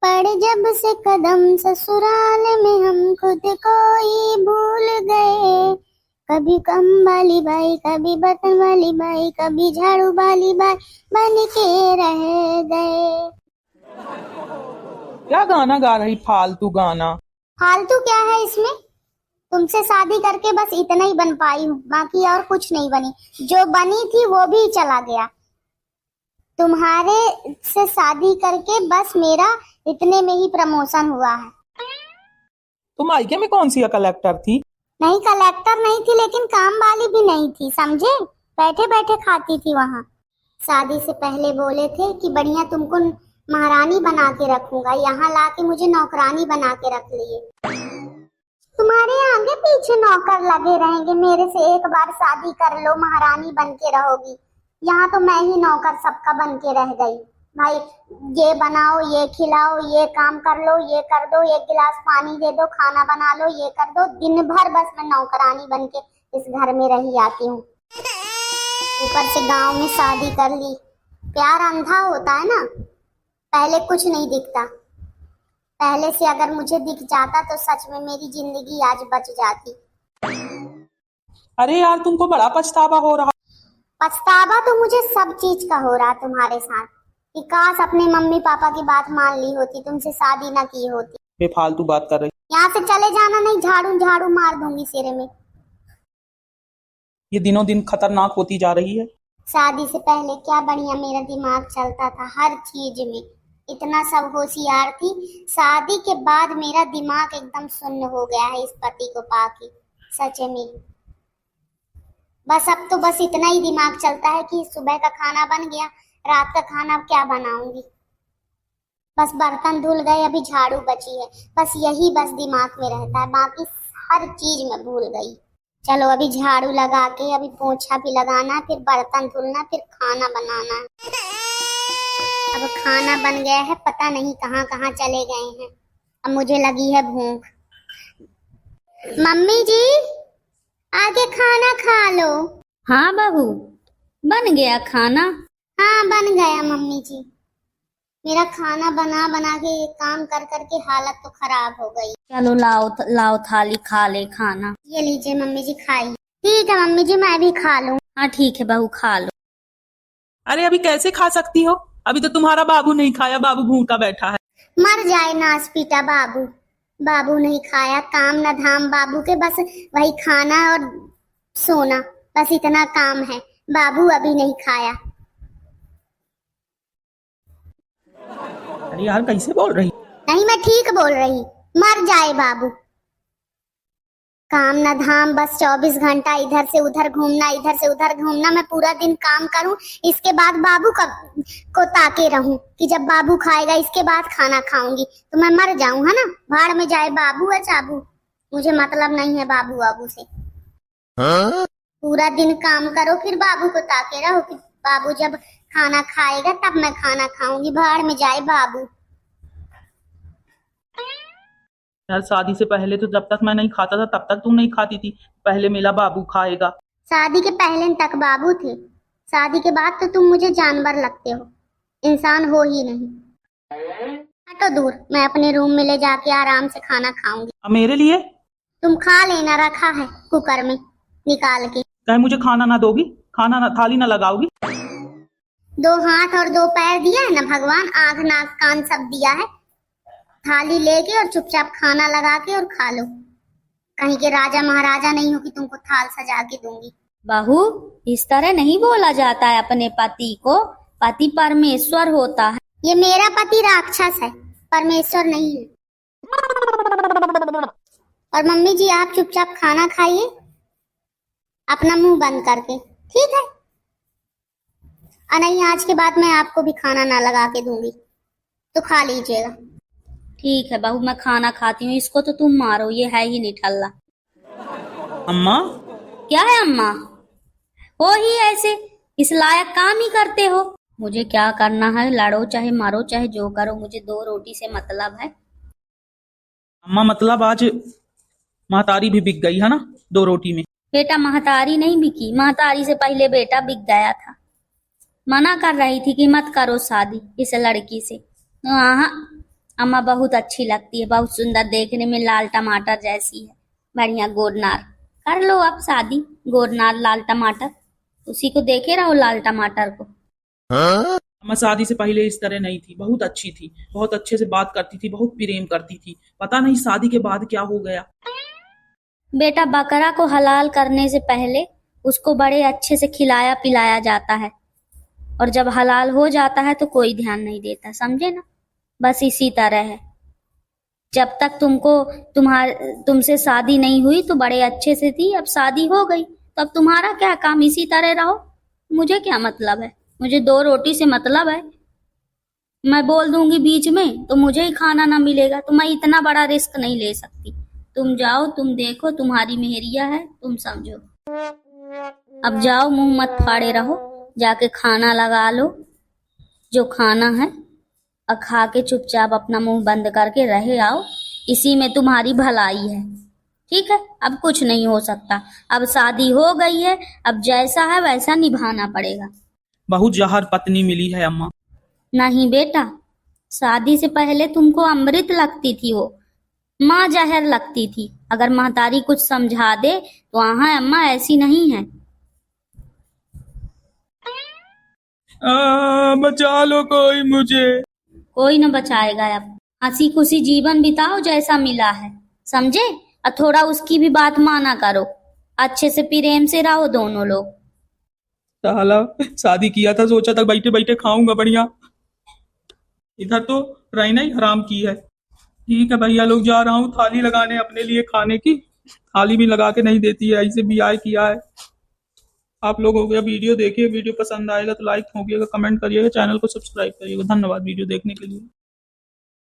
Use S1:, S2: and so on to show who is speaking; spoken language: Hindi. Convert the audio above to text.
S1: पड़ जब से कदम ससुराल में हम खुद को ही भूल गए। कभी कम वाली बाई, कभी बटन वाली बाई, कभी झाड़ू वाली बाई बन के रह गए।
S2: क्या गाना गा रही, फालतू गाना।
S1: फालतू क्या है इसमें? तुमसे शादी करके बस इतना ही बन पाई हूँ, बाकी और कुछ नहीं बनी। जो बनी थी वो भी चला गया। तुम्हारे से शादी करके बस मेरा इतने में ही प्रमोशन हुआ है।
S2: तुम मायके में कौन सी कलेक्टर थी?
S1: नहीं, कलेक्टर नहीं थी, लेकिन काम वाली भी नहीं थी, समझे? बैठे बैठे खाती थी वहाँ। शादी से पहले बोले थे कि बढ़िया तुमको महारानी बना के रखूंगा, यहाँ लाके मुझे नौकरानी बना के रख लिए। तुम्हारे आगे पीछे नौकर लगे रहेंगे, मेरे से एक बार शादी कर लो, महारानी बन के रहोगी। यहाँ तो मैं ही नौकर सबका बन के रह गई। भाई ये बनाओ, ये खिलाओ, ये काम कर लो, ये कर दो, एक गिलास पानी दे दो, खाना बना लो, ये कर दो। दिन भर बस मैं नौकरानी बन के इस घर में रही आती हूँ। ऊपर से गांव में शादी कर ली। प्यार अंधा होता है ना, पहले कुछ नहीं दिखता। पहले से अगर मुझे दिख जाता तो सच में मेरी जिंदगी आज बच जाती।
S2: अरे यार, तुमको बड़ा पछतावा हो रहा।
S1: पछतावा तो मुझे सब चीज का हो रहा तुम्हारे साथ, कि काश अपने मम्मी पापा की बात मान ली होती, तुमसे शादी ना की होती।
S2: बेफालतू बात कर रही।
S1: यहाँ से चले जाना, नहीं झाड़ू झाड़ू मार दूंगी सिरे में।
S2: ये दिनों दिन खतरनाक होती जा रही है।
S1: शादी से पहले क्या बढ़िया मेरा दिमाग चलता था, हर चीज में इतना सब होशियार थी। शादी के बाद मेरा दिमाग एकदम सुन्न हो गया है इस पति को पाके, सच में। बस अब तो बस इतना ही दिमाग चलता है कि सुबह का खाना बन गया, रात का खाना क्या बनाऊंगी। बस बर्तन धुल गए, अभी झाड़ू बची है, बस यही बस दिमाग में रहता है, बाकी हर चीज मैं भूल गई। चलो अभी झाड़ू लगा के अभी पोछा भी लगाना, फिर बर्तन धुलना, फिर खाना बनाना। अब खाना बन गया है, पता नहीं कहाँ कहाँ चले गए हैं। अब मुझे लगी है भूख। मम्मी जी आगे खाना खा लो।
S3: हाँ बहू, बन गया खाना?
S1: हाँ बन गया मम्मी जी। मेरा खाना बना बना के काम कर कर के हालत तो खराब हो गई।
S3: चलो लाओ लाओ थाली, खा ले खाना।
S1: ये लीजिए मम्मी जी, खाइए। ठीक है मम्मी जी, मैं भी खा लूं।
S3: हाँ ठीक है बहू, खा लो।
S2: अरे अभी कैसे खा सकती हो? अभी तो तुम्हारा बाबू नहीं खाया, बाबू भूखा बैठा है।
S1: मर जाए नास पीटा बाबू। बाबू नहीं खाया, काम न धाम बाबू के, बस वही खाना और सोना, बस इतना काम है। बाबू अभी नहीं खाया।
S2: अरे यार, कैसे बोल रही?
S1: नहीं मैं ठीक बोल रही, मर जाए बाबू। काम न धाम, बस 24 घंटा इधर से उधर घूमना, इधर से उधर घूमना। मैं पूरा दिन काम करूं, इसके बाद बाबू को ताके रहूं कि जब बाबू खाएगा इसके बाद खाना खाऊंगी, तो मैं मर जाऊं, है ना? भाड़ में जाए बाबू है चाबू, मुझे मतलब नहीं है बाबू बाबू से। पूरा दिन काम करो, फिर बाबू को ताके रहो कि बाबू जब खाना खाएगा तब मैं खाना खाऊंगी। भाड़ में जाए बाबू।
S2: यार, शादी से पहले तो जब तक मैं नहीं खाता था तब तक तुम नहीं खाती थी। पहले मेरा बाबू खाएगा।
S1: शादी के पहले तक बाबू थे, शादी के बाद तो तुम मुझे जानवर लगते हो, इंसान हो ही नहीं। हटो दूर, मैं अपने रूम में ले जाके आराम से खाना खाऊंगी।
S2: अब मेरे लिए?
S1: तुम खा लेना, रखा है कुकर में निकाल के।
S2: कहीं मुझे खाना ना दोगी? खाना ना, थाली ना लगाओगी?
S1: 2 हाथ और 2 पैर दिया है ना भगवान, आँख नाक कान सब दिया है। थाली लेके और चुपचाप खाना लगा के और खा लो। कहीं के राजा महाराजा नहीं हो कि तुमको थाल सजा के दूंगी।
S3: बहू, इस तरह नहीं बोला जाता है अपने पति को। पति परमेश्वर होता है।
S1: ये मेरा पति राक्षस है, परमेश्वर नहीं है। और मम्मी जी आप चुपचाप खाना खाइए, अपना मुंह बंद करके, ठीक है? और नहीं, आज के बाद मैं आपको भी खाना ना लगा के दूंगी, तो खा लीजिएगा।
S3: ठीक है बहू, मैं खाना खाती हूँ। इसको तो तुम मारो, ये है ही निठल्ला।
S2: अम्मा?
S3: क्या है अम्मा? हो ही ऐसे, इस लायक काम ही करते हो। मुझे क्या करना है, लड़ो चाहे मारो चाहे जो करो, मुझे 2 रोटी से मतलब है।
S2: अम्मा, मतलब आज महतारी भी बिक गई है ना 2 रोटी में?
S3: बेटा महतारी नहीं बिकी, महतारी से पहले बेटा बिक गया था। मना कर रही थी कि मत करो शादी इस लड़की से। हाँ, अम्मा बहुत अच्छी लगती है, बहुत सुंदर, देखने में लाल टमाटर जैसी है, बढ़िया गोरनार। कर लो अब शादी, गोरनार लाल टमाटर, उसी को देखे रहो लाल टमाटर को।
S2: अम्मा शादी से पहले इस तरह नहीं थी, बहुत अच्छी थी, बहुत अच्छे से बात करती थी, बहुत प्रेम करती थी। पता नहीं शादी के बाद क्या हो गया।
S3: बेटा, बकरा को हलाल करने से पहले उसको बड़े अच्छे से खिलाया पिलाया जाता है, और जब हलाल हो जाता है तो कोई ध्यान नहीं देता, समझे ना। बस इसी तरह है, जब तक तुमसे शादी नहीं हुई तो बड़े अच्छे से थी, अब शादी हो गई तो अब तुम्हारा क्या काम, इसी तरह रहो। मुझे क्या मतलब है, मुझे 2 रोटी से मतलब है। मैं बोल दूंगी बीच में तो मुझे ही खाना ना मिलेगा, तो मैं इतना बड़ा रिस्क नहीं ले सकती। तुम जाओ, तुम देखो, तुम्हारी मेहरिया है, तुम समझो। अब जाओ, मुंह मत फाड़े रहो, जाके खाना लगा लो जो खाना है, और खा के चुपचाप अपना मुंह बंद करके रहे आओ, इसी में तुम्हारी भलाई है, ठीक है। अब कुछ नहीं हो सकता, अब शादी हो गई है, अब जैसा है वैसा निभाना पड़ेगा।
S2: बहुत जहर पत्नी मिली है अम्मा।
S3: नहीं बेटा, शादी से पहले तुमको अमृत लगती थी, वो माँ जहर लगती थी। अगर महतारी कुछ समझा दे तो हाँ, अम्मा ऐसी नहीं है।
S2: बचा लो कोई मुझे।
S3: कोई न बचाएगा। अब हंसी खुशी जीवन बिताओ जैसा मिला है, समझे। और थोड़ा उसकी भी बात माना करो, अच्छे से प्रेम से रहो दोनों लोग।
S2: साला शादी किया था, सोचा था बैठे बैठे खाऊंगा बढ़िया, इधर तो रहना ही हराम की है। ठीक है भैया लोग, जा रहा हूँ थाली लगाने अपने लिए खाने की, थाली भी लगा के नहीं देती है, ऐसे भी आए किया है। आप लोग हो गया वीडियो देखिए, वीडियो पसंद आएगा तो लाइक होगिएगा, कमेंट करिएगा, चैनल को सब्सक्राइब करिएगा। धन्यवाद वीडियो देखने के लिए।